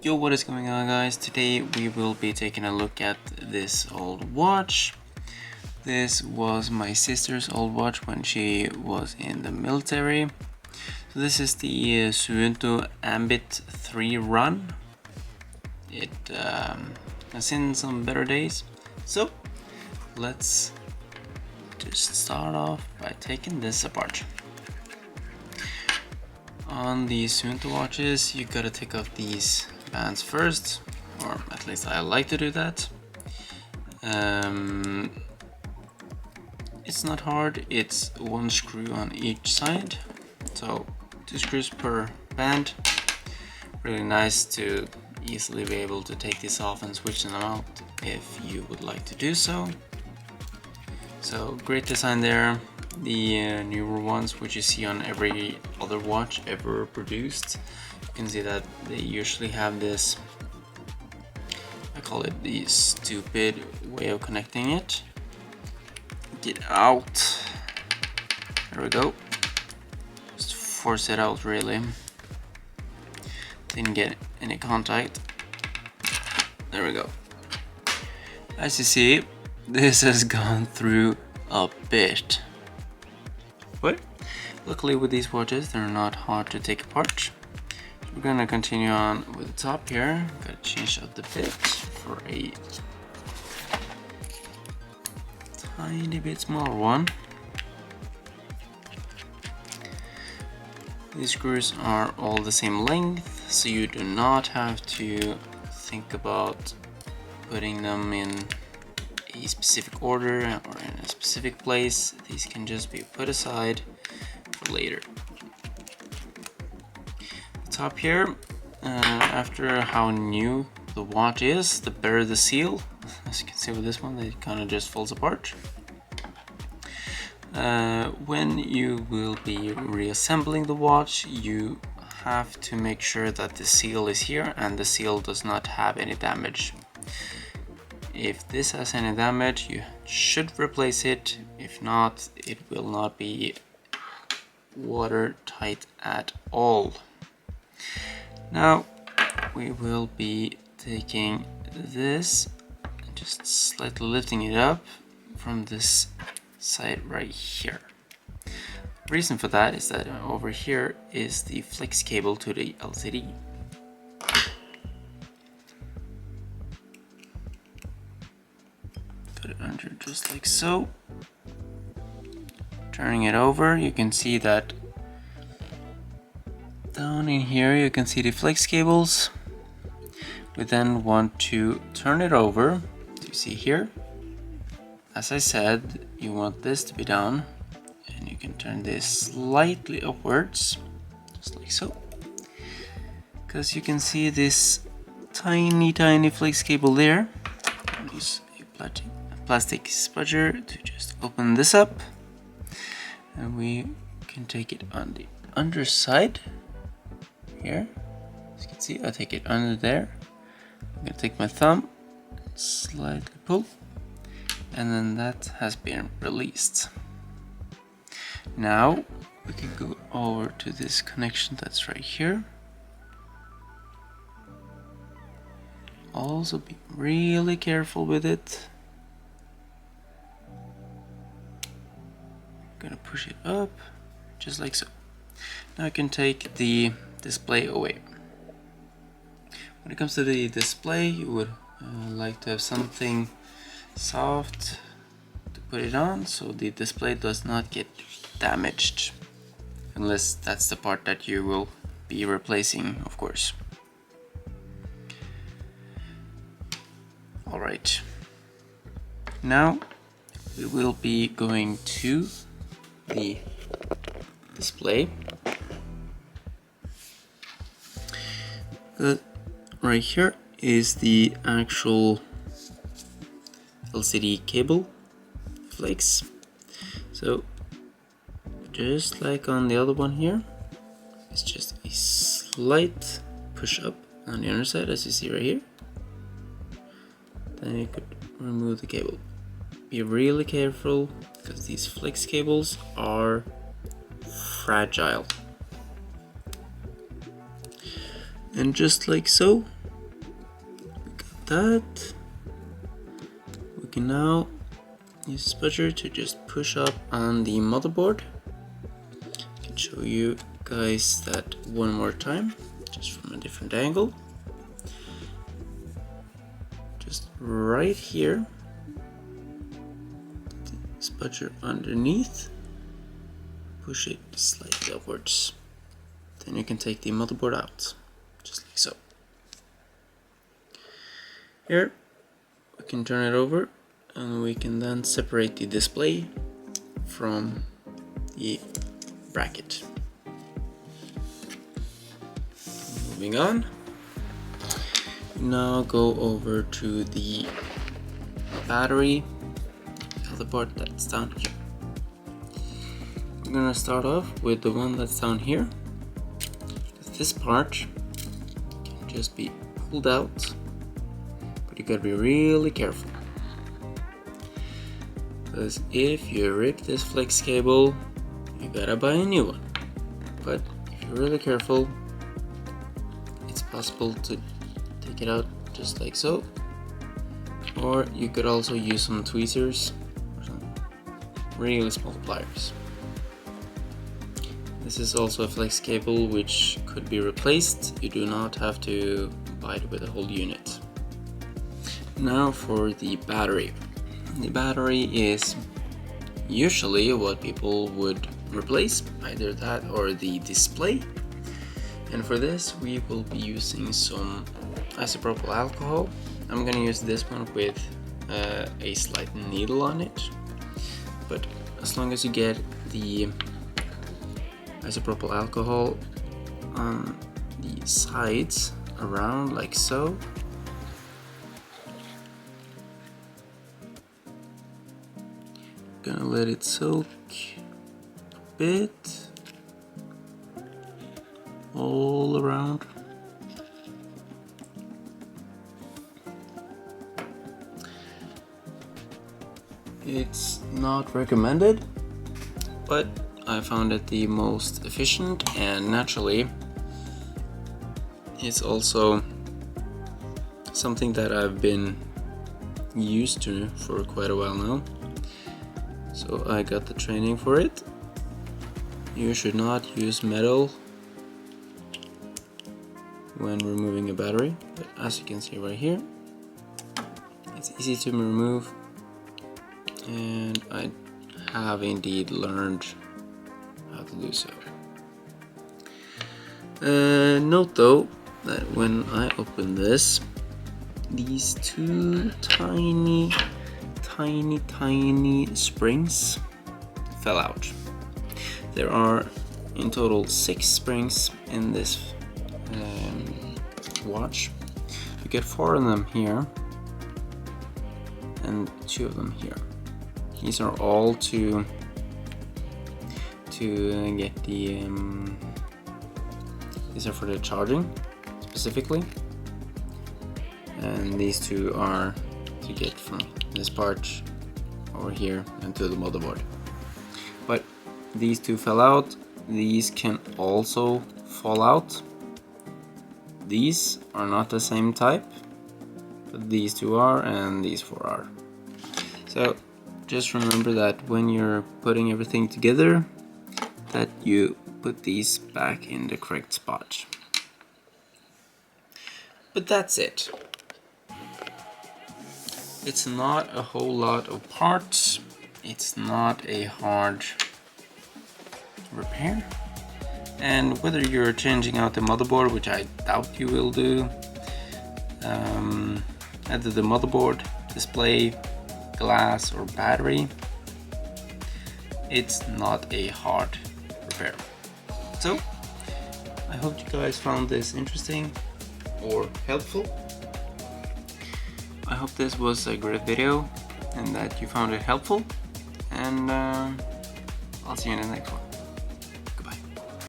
Yo, what is going on, guys? Today we will be taking a look at this old watch. This was my sister's old watch when she was in the military. So this is the Suunto Ambit 3 run. It has seen some better days. So let's just start off by taking this apart. On the Suunto watches, you gotta take off these bands first, or at least I like to do that. It's not hard, it's one screw on each side, so 2 screws per band. Really nice to easily be able to take this off and switch them out if you would like to do so. So great design there. The newer ones, which you see on every other watch ever produced, you can see that they usually have this, I call it the stupid way of connecting it. Get out. There we go. Just force it out, really. Didn't get any contact. There we go. As you see, this has gone through a bit. But luckily with these watches, they're not hard to take apart. We're gonna continue on with the top here. Gotta change out the bit for a tiny bit smaller one. These screws are all the same length, so you do not have to think about putting them in a specific order or in a specific place. These can just be put aside for later. The top here, after how new the watch is, the better the seal. As you can see with this one, it kind of just falls apart. When you will be reassembling the watch, you have to make sure that the seal is here and the seal does not have any damage. If this has any damage, you should replace it. If not, it will not be watertight at all. Now we will be taking this and just slightly lifting it up from this side right here. The reason for that is that over here is the flex cable to the LCD. Put it under just like so. Turning it over, you can see that down in here you can see the flex cables. We then want to turn it over. You see here, as I said, you want this to be down, and you can turn this slightly upwards, just like so, because you can see this tiny flex cable there. Use a plastic spudger to just open this up, and we can take it on the underside here. As you can see, I take it under there. I'm gonna take my thumb, slightly pull, and then that has been released. Now we can go over to this connection that's right here. Also be really careful with it. Gonna push it up, just like so. Now I can take the display away. When it comes to the display, you would like to have something soft to put it on so the display does not get damaged, unless that's the part that you will be replacing, of course. Alright, now we will be going to the display. Right here is the actual LCD cable flex. So just like on the other one here, it's just a slight push up on the underside, as you see right here. Then you could remove the cable. Be really careful, because these flex cables are fragile. And just like so, that, we can now use the spudger to just push up on the motherboard. I can show you guys that one more time, just from a different angle. Just right here, the spudger underneath, push it slightly upwards. Then you can take the motherboard out, just like so. Here, we can turn it over and we can then separate the display from the bracket. Moving on, now go over to the battery, the other part that's down here. We're gonna start off with the one that's down here. This part can just be pulled out, but you gotta be really careful, because if you rip this flex cable, you gotta buy a new one. But if you're really careful, it's possible to take it out just like so, or you could also use some tweezers or some really small pliers. This is also a flex cable which could be replaced. You do not have to buy it with a whole unit. Now for the battery. The battery is usually what people would replace, either that or the display. And for this we will be using some isopropyl alcohol. I'm gonna use this one with a slight needle on it, but as long as you get the isopropyl alcohol on the sides around like so, gonna let it soak a bit all around. It's not recommended, but I found it the most efficient, and naturally it's also something that I've been used to for quite a while now, so I got the training for it. You should not use metal when removing a battery, but as you can see right here, it's easy to remove, and I have indeed learned how to do so. Note though that when I open this, these two tiny springs fell out. There are in total 6 springs in this watch. You get 4 of them here and 2 of them here. These are all to get the these are for the charging specifically, and these 2 are to get from this part over here and to the motherboard. But these 2 fell out. These can also fall out. These are not the same type, but these 2 are, and these 4 are. So just remember that when you're putting everything together, that you put these back in the correct spot. But that's it. It's not a whole lot of parts. It's not a hard repair. And whether you're changing out the motherboard, which I doubt you will do, either the motherboard, display, glass or battery, it's not a hard repair. So I hope you guys found this interesting or helpful. I hope this was a great video and that you found it helpful, and I'll see you in the next one.